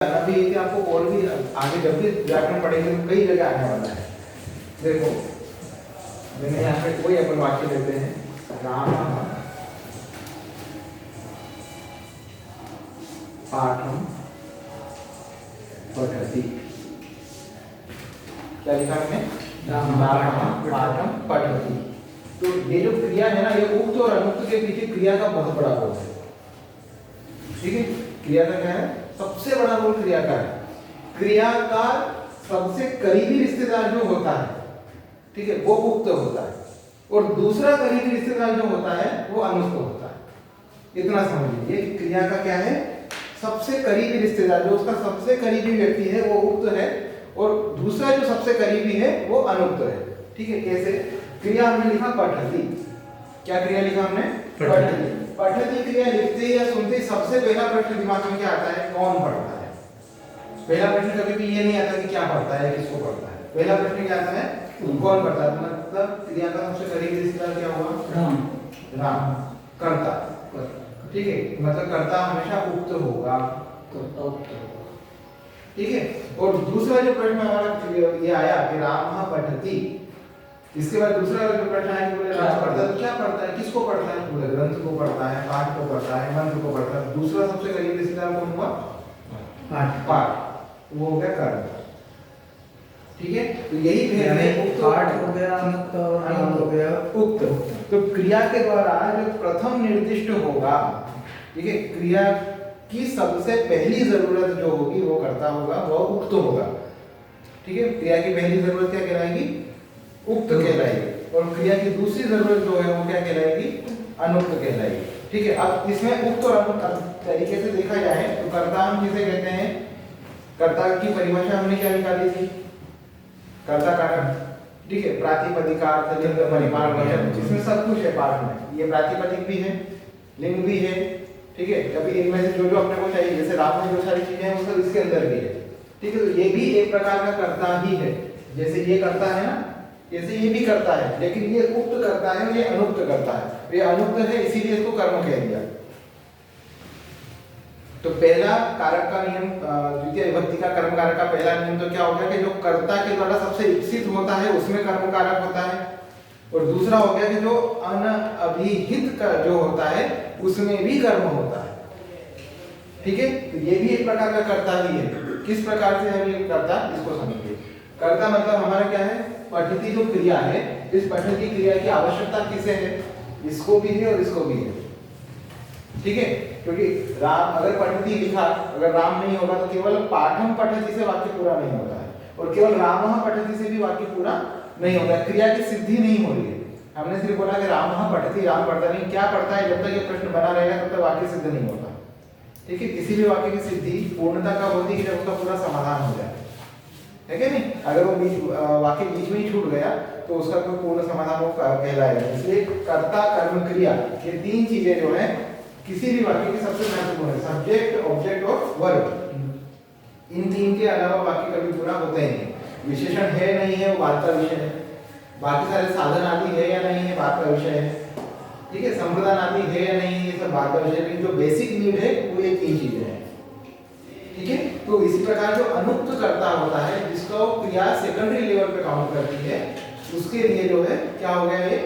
अभी ये कि आपको और भी आगे जब भी व्याकरण पढ़ेंगे तो कई जगह आने वाला है। देखो मैंने यहाँ पे कोई अपन वाक्य लेते हैं, राम पाठम पठति। क्या लिखा हमने? राम पाठम पठति। तो ये जो क्रिया है ना, ये उक्त और अनुक्त के पीछे क्रिया का बहुत बड़ा रोल है। ठीक है, क्रिया का क्या है? सबसे बड़ा रोल क्रिया का है। क्रिया का सबसे करीबी रिश्तेदार जो होता है, ठीक है, वो उक्त होता है, और दूसरा करीबी रिश्तेदार जो होता है वो अनुक्त होता है। इतना समझ लीजिए कि क्रिया का क्या है, सबसे करीबी रिश्तेदार, जो उसका सबसे करीबी व्यक्ति है वो उक्त है, और दूसरा जो सबसे करीबी है वो अनुक्त है। ठीक है, कैसे? क्रिया हमने लिखा पठति। क्या क्रिया लिखा हमने? पठति। पठति क्रिया लिखते या सुनते सबसे पहला प्रश्न दिमाग में क्या आता है? कौन पढ़ता है? पहला प्रश्न कभी भी ये नहीं आता कि क्या पढ़ता है, किसको पढ़ता है। पहला प्रश्न क्या आता है? कौन पढ़ता है। मतलब क्रिया का सबसे करीबी रिश्तेदार क्या हुआ? राम। राम कर्ता। ठीक है, मतलब कर्ता हमेशा उक्त होगा, कर्ता उक्त होगा। ठीक है, और दूसरा जो प्रश्न हमारा ये आया कि राम पठति, इसके बाद दूसरा जो प्रश्न है कि बोले राम पढ़ता है तो क्या पढ़ता है, किसको पढ़ता है? बोले ग्रंथ को पढ़ता है, पाठ को पढ़ता है, मंत्र को पढ़ता है। दूसरा सबसे करीबी रिश्तेदार कौन हुआ? पाठ। पाठ वो हो गया कर्ता। ठीक है, तो यही भेद है। पाठ हो गया, अनुक्त हो गया, उक्त। तो क्रिया के द्वारा जो प्रथम निर्दिष्ट होगा, ठीक है, क्रिया की सबसे पहली जरूरत जो होगी वो कर्ता होगा, वह उक्त होगा। ठीक है, क्रिया की पहली जरूरत क्या कहलाएगी? उक्त कहलाएगी। और क्रिया की दूसरी जरूरत जो है वो क्या कहलाएगी? अनुक्त कहलाएगी। ठीक है, अब इसमें उक्त और अनुक्त तरीके से देखा जाए तो कर्ता हम किसे कहते हैं? कर्ता की परिभाषा हमने क्या निकाली थी? कर्ता कारण, ठीक है, प्रातिपदिका, लिंग, परिमाण, वचन, जिसमें सब कुछ है पाठ में। ये प्रातिपदिक भी है, लिंग भी है। ठीक है, कभी इनमें से जो जो अपने को चाहिए, जैसे राम में जो सारी चीजें हैं वो सब इसके अंदर भी है। ठीक है, तो ये भी एक प्रकार का कर्ता ही है। जैसे ये कर्ता है ना, जैसे ये भी करता है, लेकिन ये उक्त करता है और ये अनुक्त करता है। ये अनुक्त है इसीलिए इसको कर्म कह दिया। तो पहला कारक का नियम, द्वितीय विभक्ति का कर्म कारक का पहला नियम तो क्या हो गया कि जो कर्ता के द्वारा सबसे इच्छित होता है उसमें कर्म कारक होता है, और दूसरा हो गया कि जो अनअभिहित का जो होता है उसमें भी कर्म होता है। ठीक है, तो ये भी एक प्रकार का कर्ता ही है। किस प्रकार से हम ये कर्ता, इसको समझिए। कर्ता मतलब हमारा क्या है? पठति जो क्रिया है, इस पठति क्रिया की आवश्यकता किसे है? इसको भी है और इसको भी है। ठीक है, क्योंकि राम अगर पठति लिखा, अगर राम नहीं होगा तो केवल पाठम पठति से वाक्य पूरा नहीं होता है, और केवल रामः पठति से भी वाक्य पूरा नहीं होता है। क्रिया की सिद्धि नहीं हो रही है। हमने सिर्फ बोला कि रामः पठति, राम पढ़ता नहीं, क्या पढ़ता है, जब तक ये प्रश्न बना रहेगा तब तक वाक्य सिद्ध नहीं होता। ठीक है, किसी भी वाक्य की सिद्धि पूर्णता कब होती है? जब उसका पूरा समाधान हो जाए, है कि नहीं? अगर वो वाक्य बीच में ही छूट गया तो उसका कोई पूर्ण समाधान वो कहलाएगा। इसलिए कर्ता, कर्म, क्रिया, ये तीन चीजें जो है किसी भी वाक्य की सबसे महत्वपूर्ण है। सब्जेक्ट, ऑब्जेक्ट और वर्ब। इन तीन के अलावा वाक्य कभी पूरा होता ही नहीं। विशेषण है नहीं है वो बात का विषय है, बाकी सारे साधन आदि है या नहीं है बात का विषय है। ठीक है, संप्रदान आदि है या नहीं है ये सब बात का विषय है, लेकिन जो बेसिक नीड है वो ये तीन चीजें हैं। ठीक है, तो इसी प्रकार जो अनुक्त कर्ता होता है, जिसको क्रिया सेकेंडरी लेवल पे काउंट करती है, उसके लिए जो है क्या हो गया? ये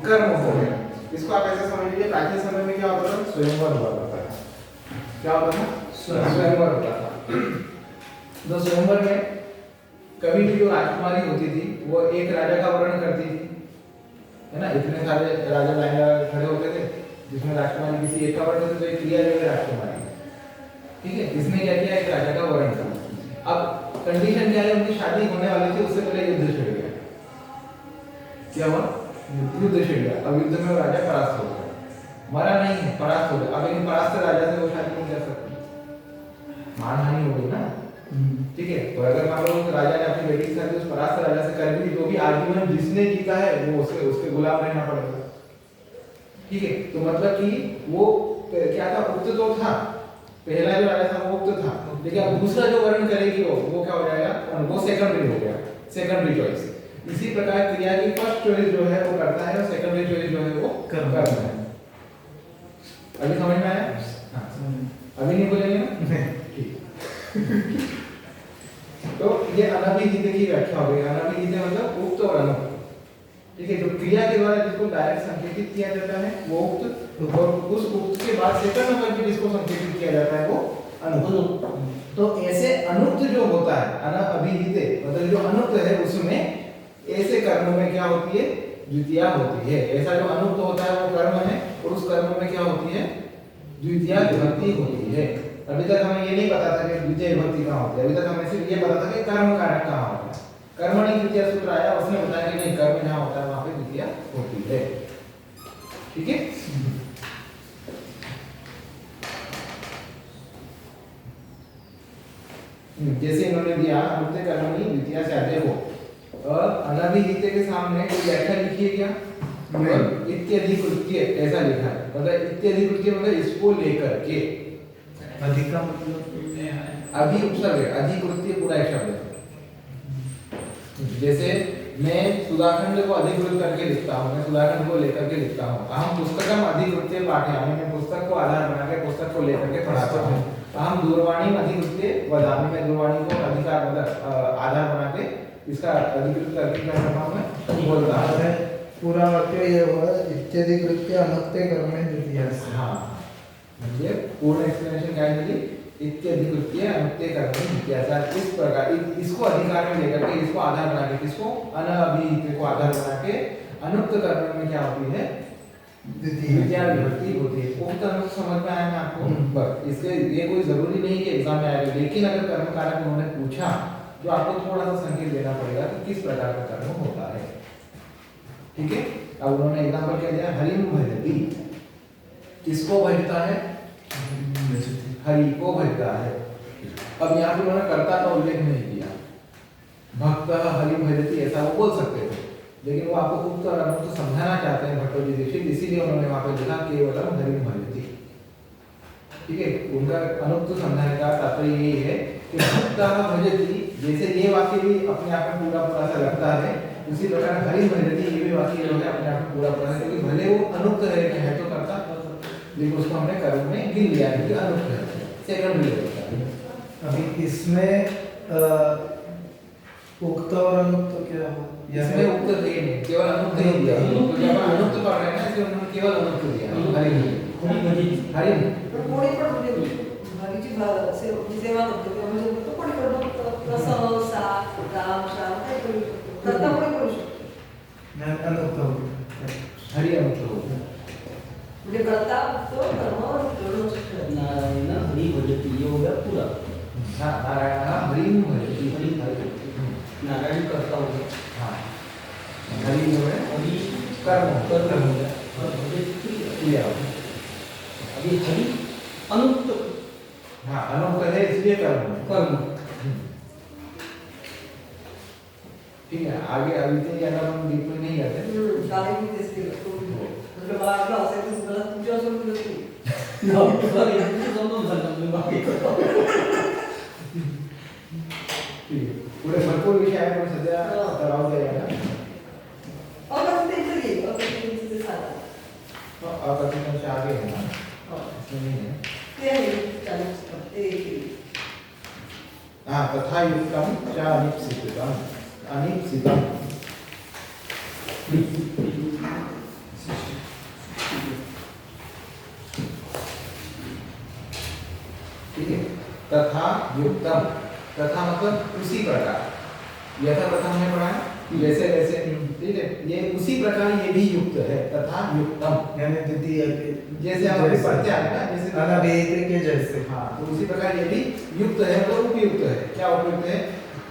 कर्म हो गया। इसको आप ऐसे समझ लीजिए, प्राचीन समय में क्या होता था? स्वयंवर हुआ करता था। क्या होता था? स्वयंवर होता था। तो स्वयंवर में कभी भी जो राजकुमारी होती थी वो एक राजा का वर्ण करती थी, है ना? इतने सारे राजा लाइन खड़े होते थे जिसमें राजकुमारी किसी एक का वर्ण होता, तो एक क्रिया जो है राजकुमारी। ठीक है, इसने क्या किया? एक राजा का वर्ण किया। अब कंडीशन क्या है? उनकी शादी होने वाली थी, उससे पहले युद्ध छिड़ गया। क्या हुआ? युद्ध छिड़ गया। अब युद्ध में वो राजा परास्त हो गया, मरा नहीं है, परास्त हो गया। अब लेकिन परास्त राजा से वो शादी नहीं कर सकती, मानहानि हो गई ना। ठीक है, तो अगर मान लो राजा ने अपनी बेटी की शादी उस परास्त राजा से कर दी, तो भी आजीवन जिसने जीता है वो उसके गुलाम रहना पड़ेगा। ठीक है, तो मतलब कि वो क्या था? उक्त तो था, पहला जो राजा था वो उक्त था, लेकिन अब दूसरा जो वर्ण करेगी वो क्या हो जाएगा? वो सेकंडरी हो गया, सेकंडरी चॉइस। इसी प्रकार क्रिया की फर्स्ट चॉइस जो है वो करता है और सेकंडरी चॉइस जो है वो कर्म है। अभी समझ में आया? हाँ, अभी नहीं बोलेंगे ना? ठीक। तो ये अनभिहित की व्याख्या हो गई। अनभिहित मतलब उक्त और अनुक्त। ठीक है, जो क्रिया के द्वारा जिसको डायरेक्ट संकेतित किया जाता है वो उक्त, और उस उक्त के बाद सेकंड नंबर पे जिसको संकेतित किया जाता है वो अनुक्त। तो ऐसे अनुक्त जो होता है अनभिहित मतलब जो अनुक्त है उसमें ऐसे कर्म में क्या होती है, द्वितीया होती है। ऐसा जो अनुक्त होता है वो कर्म है और उस कर्म में क्या होती है, द्वितीया विभक्ति होती है। अभी तक हमें ये नहीं पता था कि द्वितीय विभक्ति कहाँ होती है, अभी तक हमें सिर्फ ये पता था कि कर्म कारक कहाँ होता है। कर्मणि द्वितीया सूत्र आया, उसने बताया कि नहीं, कर्म जहाँ होता है वहाँ पे द्वितीया होती है। ठीक है, जैसे इन्होंने दिया अनुक्त कर्मणि द्वितीया से आते हो, और अनभिहित के सामने कोई व्याख्या लिखी है क्या? इत्यधिकृत्य ऐसा लिखा है, मतलब इत्यधिकृत्य मतलब इसको लेकर के। अधिका मतलब अभी उपसर्ग है, अधिकृत्य पूरा एक शब्द है। जैसे मैं सुधाखंड को अधिकृत करके लिखता हूँ, मैं सुधाखंड को लेकर के लिखता हूँ। हम पुस्तकम अधिकृत्य पाठयामि, मैं पुस्तक को आधार बना के पुस्तक को लेकर के पढ़ाता हूँ। हम दूरवाणी अधिकृत्य वदामि, मैं दूरवाणी को अधिकार मतलब आधार बना के इसका अधिकृत करके क्या करता हूँ, मैं बोलता हूँ। पूरा वाक्य ये हुआ इत्यधिकृत्य अनुक्ते कर्मे द्वितीया। हाँ, ये पूर्ण एक्सप्लेनेशन क्या है? इत्यधिकृत्य अनुक्ते कर्मे द्वितीया। इस प्रकार इसको अधिकार में लेकर के, इसको आधार बना के, किसको, अनभिहित को आधार बना के अनुक्त कर्म में क्या होती है, द्वितीया विभक्ति होती है। उक्त अनुक्त समझ में आया ना आपको? बस इसके ये कोई जरूरी नहीं कि एग्जाम में आएगा, लेकिन अगर कर्म कारक उन्होंने पूछा तो आपको थोड़ा सा संकेत देना पड़ेगा कि किस प्रकार का कर्म होता है। ठीक है, अब उन्होंने एग्जांपल क्या दिया, हरिम भजति, किसको भजता है, हरि को भजता है। अब यहाँ पे उन्होंने कर्ता का उल्लेख नहीं किया, भक्त हरि भजति ऐसा वो बोल सकते थे, लेकिन वो आपको उक्त और अनुक्त समझाना चाहते हैं भट्टोजी दीक्षित, इसीलिए उन्होंने वहां पे लिखा केवलम हरिम भजति। ठीक है, उनका अनुक्त समझाने का तात्पर्य यही है कि भक्त भजति, जैसे ये वाक्य भी अपने आप में पूरा पूरा सा लगता है, उसी प्रकार हरि भजति ये भी वाक्य जो है अपने आप में पूरा पूरा है, क्योंकि भले वो अनुक्त है तो करता, लेकिन उसको हमने कर्म में गिन लिया है कि अनुक्त है, सेकंड भी होता है। अभी इसमें उक्त और अनुक्त क्या हो? इसमें उक्त दिए नहीं, केवल अनुक्त ही दिया। तो जब अनुक्त पढ़ रहे हैं ना, इसलिए उन्होंने केवल अनुक्त दिया, हरि पण कोणी पण म्हणजे हरीची सेवा करतो किंवा म्हणजे तो कोणी पण रसव सा राम श्याम काय करू शकतो, करता कोणी करू शकतो, अनुक्त हो, हरि अनुक्त हो, म्हणजे करता तो कर्म करू शकतो। नारायण हरि भजति ये हो गया पूरा। हाँ, नारायण हरिम भजति, नारायण करता हो गया, हाँ, हरि जो है हरि कर्म कर्म हो गया और भजति क्रिया। अभी हरि अनुक्त हाँ, अनुक्त है इसलिए कर्म है। कर्म। ठीक है, आगे अभी तो ये अगर हम डीप में नहीं जाते। काले भी तेज के तो मतलब बाहर का असेल तर मला तुझ्या सोबत नसते सॉरी तुझे समजून सांगतो मी बाकी ठीक है, पुढे भरपूर विषय आहे पण सध्या राहू द्या याला। अगं ते तरी अगं ते साधा अपरिचित आगे है ना, इसमें नहीं है। ते आहे चालू ते हाँ, तथा युक्तम च अनिप्सितम, अनिप्सितम। ठीक है, तथा युक्तम, तथा मतलब उसी प्रकार, यथा तथा हमने पढ़ा है कि वैसे वैसे, ठीक है, ये उसी प्रकार ये भी युक्त है, तथा युक्तम यानी द्वितीय के जैसे हम अभी पढ़ते आ रहे हैं ना, जैसे अनभिहित के जैसे। हाँ, तो उसी प्रकार ये भी युक्त है, मतलब उपयुक्त है। क्या उपयुक्त है?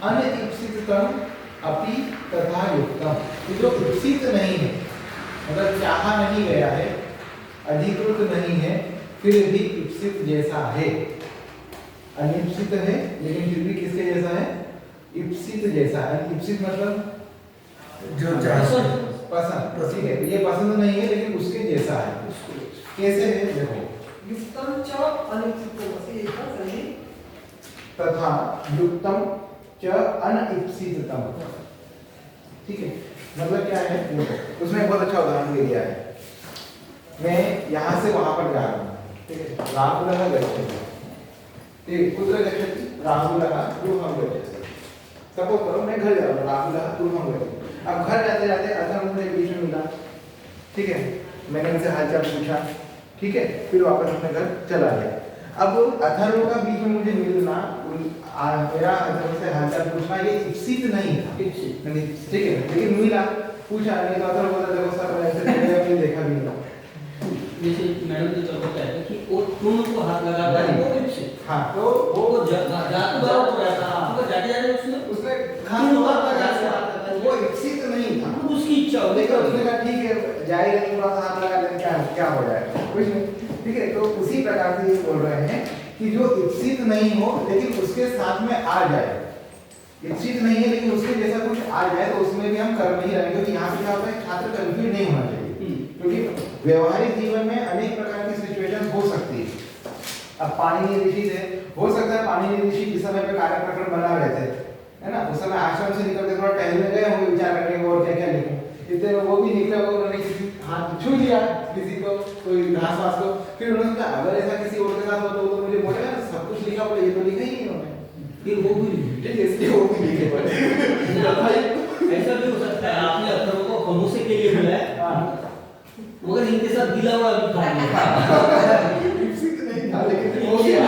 अनिप्सितम अपि तथा युक्तम, ये जो इप्सित नहीं है, मतलब चाहा नहीं गया है, अधिकृत नहीं है, फिर भी इप्सित जैसा है। अनिप्सित है लेकिन फिर भी किसके जैसा है? इप्सित जैसा है। इप्सित मतलब जो पसंद, ठीक है, ये पसंद नहीं है लेकिन उसके जैसा है। कैसे है देखो, युक्तम च अनिप्सितम असे येतात सगळे तथा युक्तम च अनिप्सितम। ठीक है, मतलब क्या है देखो, उसमें बहुत अच्छा उदाहरण दे दिया है। मैं यहाँ से वहां पर जा रहा हूँ, ठीक है, राहुल गच्छति, ठीक, कुत्र गच्छति, राहुलः गृहं गच्छति। सपोज करो मैं घर जा रहा हूँ, राहुलः गृहं गच्छति। अब घर जाते जाते अथर्व मुझे बीच में मिला, ठीक है, मैंने उनसे हालचाल पूछा, ठीक है, फिर वापस अपने घर चला गया। अब अथर्व का बीच में मुझे मिलना, मेरा अथर्व से हालचाल पूछना ये इप्सित नहीं था, ठीक है, लेकिन मिला, पूछा, नहीं तो अथर्व बोला देखो सर ऐसे मैंने देखा भी नहीं। जैसे मैडम ने तो बताया कि वो दोनों को हाथ लगा रहा है वो किससे? हाँ, तो वो जाते बार हो रहा था, वो जाते उसने खास तौर पर वो इप्सित नहीं था, उसकी इच्छा हो, लेकिन उसने कहा ठीक है जाएगा नहीं, थोड़ा सा हाथ लगा दें, क्या हो जाएगा, कुछ नहीं, ठीक है। तो उसी प्रकार से ये बोल रहे हैं कि जो इप्सित नहीं हो लेकिन उसके साथ में आ जाए, इप्सित नहीं है लेकिन उसके जैसा कुछ आ जाए तो उसमें भी हम कर्म ही रहेंगे। क्योंकि यहाँ पे क्या होता है, छात्र कंफ्यूज नहीं होना चाहिए, क्योंकि व्यवहारिक जीवन में अनेक प्रकार की सिचुएशन हो सकती है। अब पाणिनि ऋषि थे, हो सकता है पाणिनि ऋषि जिस समय पे कार्य प्रकरण बना रहे थे, है ना, उस समय आश्रम से निकलते थोड़ा टहलने गए होंगे विचार करने को और क्या क्या लिखूं, इतने में वो भी निकले होंगे, उन्होंने किसी हाथ छू लिया किसी को, कोई घास वास को, फिर उन्होंने कहा अगर ऐसा किसी और के साथ हो तो मुझे बोलेगा ना सब कुछ लिखा पड़े, ये तो लिखा ही नहीं उन्होंने, फिर वो भी ठीक है, इसलिए वो भी लिखे पड़े। ऐसा भी हो सकता है आपने अथर्व को खमोसे के लिए बुलाया मगर इनके साथ दिलावड़ा भी था, इप्सित नहीं था लेकिन हो गया।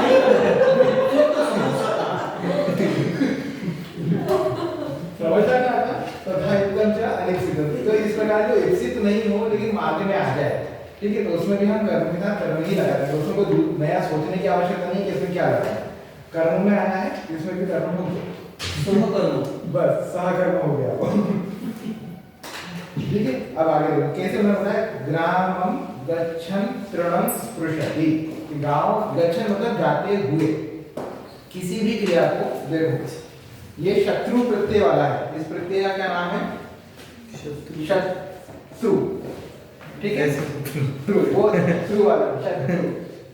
समझा ना था, तथा एकदम से अनिप्सित। तो इस प्रकार जो इप्सित नहीं हो लेकिन मार्ग में आ जाए, ठीक है, तो उसमें भी हम कर्म के साथ कर्म ही लगाते हैं, उसमें कोई नया सोचने की आवश्यकता नहीं कि इसमें क्या लगा है, कर्म में आना है, इसमें भी कर्म हो गया, सहकर्म, बस सहकर्म हो गया वो। ठीक है, अब आगे देखो कैसे उन्होंने बताया, ग्रामम गच्छन् तृणं स्पृशति। गांव गच्छन् मतलब जाते हुए, किसी भी क्रिया को देखो, ये शत्रु प्रत्यय वाला है, इस प्रत्यय का क्या नाम है, शत्रु, ठीक है, वो शत्रु वाला शत्रु।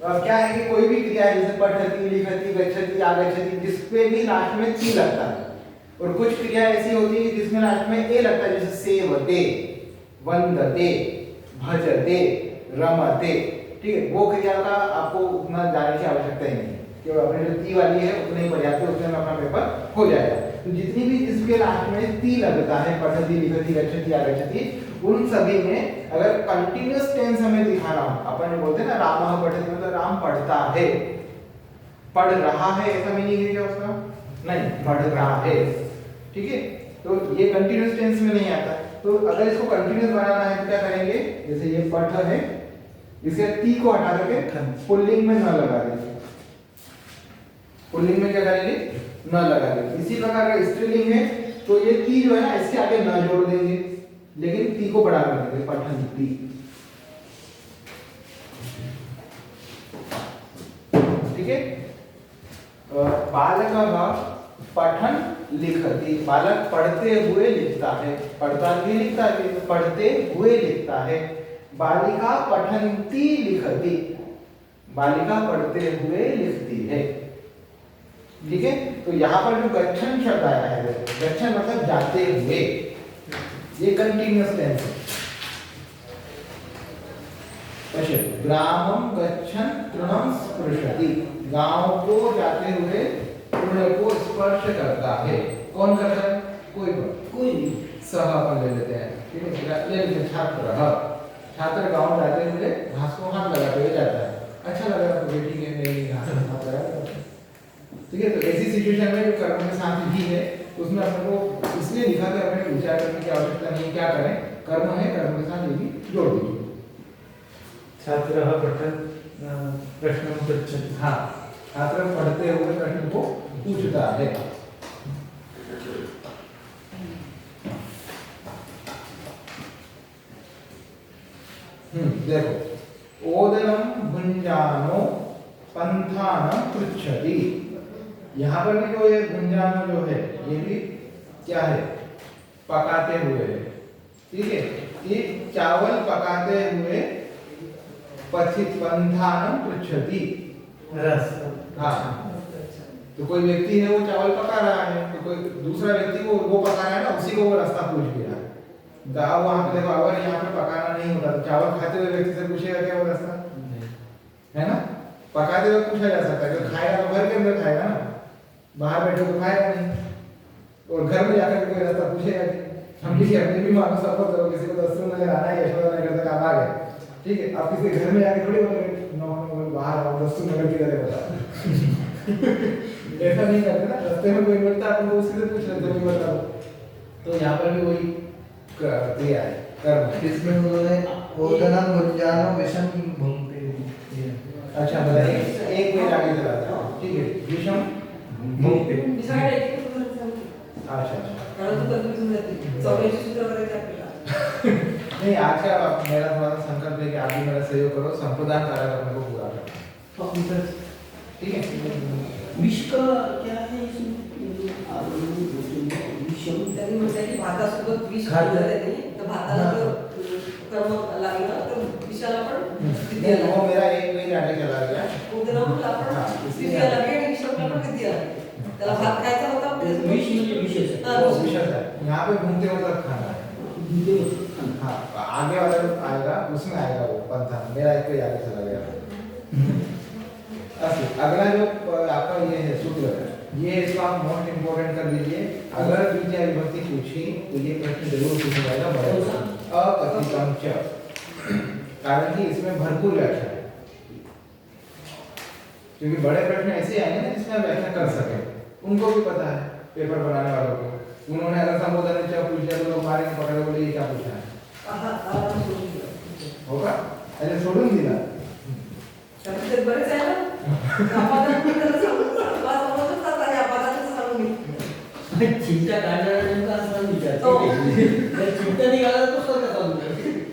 अब क्या है कि कोई भी क्रिया है जैसे पठति, लिखति, गच्छति, आगच्छति, जिसपे भी लास्ट में ती लगता है, और कुछ क्रिया ऐसी होती है जिसमें लास्ट में ए लगता है, जैसे सेवते, वंदते, भजते, रमते, ठीक है, वो क्रिया का आपको उतना जानने की आवश्यकता ही नहीं है, केवल अपने जो ती वाली है उतने ही पर्याप्त है, उसमें अपना पेपर हो जाएगा। तो जितनी भी इसके लास्ट में ती लगता है, पठति, लिखति, गच्छति, आगच्छति, उन सभी में अगर कंटिन्यूअस टेंस हमें दिखाना हो, अपन बोलते हैं ना रामः पठति, मतलब राम पढ़ता है, पढ़ रहा है, ऐसा मीनिंग है क्या उसका, नहीं, पढ़ रहा है, ठीक है, तो ये कंटिन्यूअस टेंस में नहीं आता। तो अगर इसको कंटिन्यूअस बनाना है तो क्या करेंगे, जैसे ये पठ है, इसके ती को हटा करके पुल्लिंग में न लगा देंगे, पुल्लिंग में क्या करेंगे, न लगा देंगे। इसी प्रकार का स्त्रीलिंग है तो ये ती जो है ना इसके आगे न जोड़ देंगे, लेकिन ती को बड़ा कर देंगे, पठन्ति, ठीक है। बालकः पठन लिखति, बालक पढ़ते हुए लिखता है, पढ़ता भी लिखता है, पढ़ते हुए लिखता है। बालिका पठन्ति लिखति, बालिका पढ़ते हुए लिखती है, ठीक है। तो यहाँ पर जो गच्छन् शब्द आया है, गच्छन् मतलब जाते हुए, ये कंटिन्यूअस टेंस है। ग्रामं गच्छन् तृणं स्पृशति, गांव को जाते हुए तृण को स्पर्श करता है। कौन करता है, कोई नहीं, सह अपन ले लेते हैं, ठीक है, ले लेते हैं छात्र, छात्र गांव जाते हुए घास को हाथ लगाते हुए जाता है, अच्छा लग रहा तो ठीक है, नहीं घास को हाथ लगा, ठीक है। तो ऐसी सिचुएशन में जो कर्म के साथ ही है उसमें अपन को इसलिए लिखा कि अपने विचार करने की आवश्यकता नहीं, क्या करें, कर्म है, कर्म के साथ ये भी जोड़ दीजिए। छात्रः पठन् प्रश्नं पृच्छति, हाँ, छात्र पढ़ते हुए प्रश्न को पूछता है। देखो, ओदनम भुंजानो पंथानं पृच्छति, यहाँ पर भी जो ये भुंजानो जो है ये भी क्या है, पकाते हुए है, ठीक है, ये चावल पकाते हुए पथित पंथानं पृच्छति, रस, हाँ, तो कोई व्यक्ति है वो चावल पका रहा है, तो कोई दूसरा व्यक्ति वो पका रहा है ना, उसी को वो रास्ता पूछ भी रहा है। गाँव वहाँ पे देखो, अगर यहाँ पे पकाना नहीं होता तो चावल खाते हुए व्यक्ति से पूछेगा क्या वो रास्ता, है ना, पकाते हुए पूछा जा सकता है, खाएगा तो घर के अंदर खाएगा ना, बाहर बैठे तो खाएगा नहीं, और घर में जाकर कोई रास्ता पूछेगा नहीं। हम किसी अपने भी मानो सफर करो, किसी को 10 नगर आना है, यशोदा नगर तक आप आ गए, ठीक है, आप किसी घर में जाके थोड़ी बोलोगे नो बाहर आओ 10 नगर की तरह बता। ऐसा नहीं करते ना, रास्ते में कोई मिलता है आपको उससे पूछ लेते हो कि बताओ। तो यहाँ पर भी वही क्रिया है, कर्म है। इसमें उन्होंने ओदनम भुंजानो विषम भुंगते। अच्छा बताइए, एक मिनट आगे चलाता हूँ, ठीक है, विषम भुंगते। विचार एक एक उदाहरण सांगते. अच्छा अच्छा कारण तू कन्फ्युजन जाते. 84 सूत्र करायचे आपल्याला. नहीं, आज का मेरा थोड़ा सा संकल्प है कि आप भी मेरा सहयोग करो, संप्रदान कार्यक्रम को पूरा करो, ठीक है। विष का क्या है इसमें? विषम त्यांनी म्हटलं की भातासोबत विष खाल्लं. खाल्लं त्यांनी, तर भाताला जर कर्म लागलं तर विषाला पण स्थिती नहीं, आली. वो मेरा एक पेज आगे चला गया। उदराला पण हाँ, स्थिती इसलिए- आली आणि विषाला पण स्थिती आली. त्याला भात खायचा होता पण विष म्हणजे विशेष है. हाँ, वो विष. विषय है, यहाँ पे घूमते मतलब खाना है। दूधे वस्तू खाना. हाँ, आगे वाला जो आएगा उसमें आएगा वो पंथा, मेरा एक पेज आगे चला गया। अच्छा, अगला जो आपका ये है सूत्र है, ये इसको आप मोस्ट इम्पोर्टेंट कर लीजिए। अगर द्वितीय विभक्ति पूछी तो ये प्रश्न जरूर पूछा जाएगा, बड़े अकथितम च, कारण कि इसमें भरपूर व्याख्या है, क्योंकि बड़े प्रश्न ऐसे आएंगे ना जिसमें आप व्याख्या कर सके, उनको भी पता है पेपर बनाने वालों को। उन्होंने अगर संबोधन पूछ दिया तो लोग मारेंगे पकड़ के, बोले ये क्या पूछा है, आराम सोडून दिलं. होगा ऐसे सोडून दिला। त्यात बरेच आहे ना. आपादान पण त्याला सांगून मला समजत नसतं आणि आपादानच सांगून मी. चिंता काढणारा नेमका असं हो. विचार चिंता निघाला तो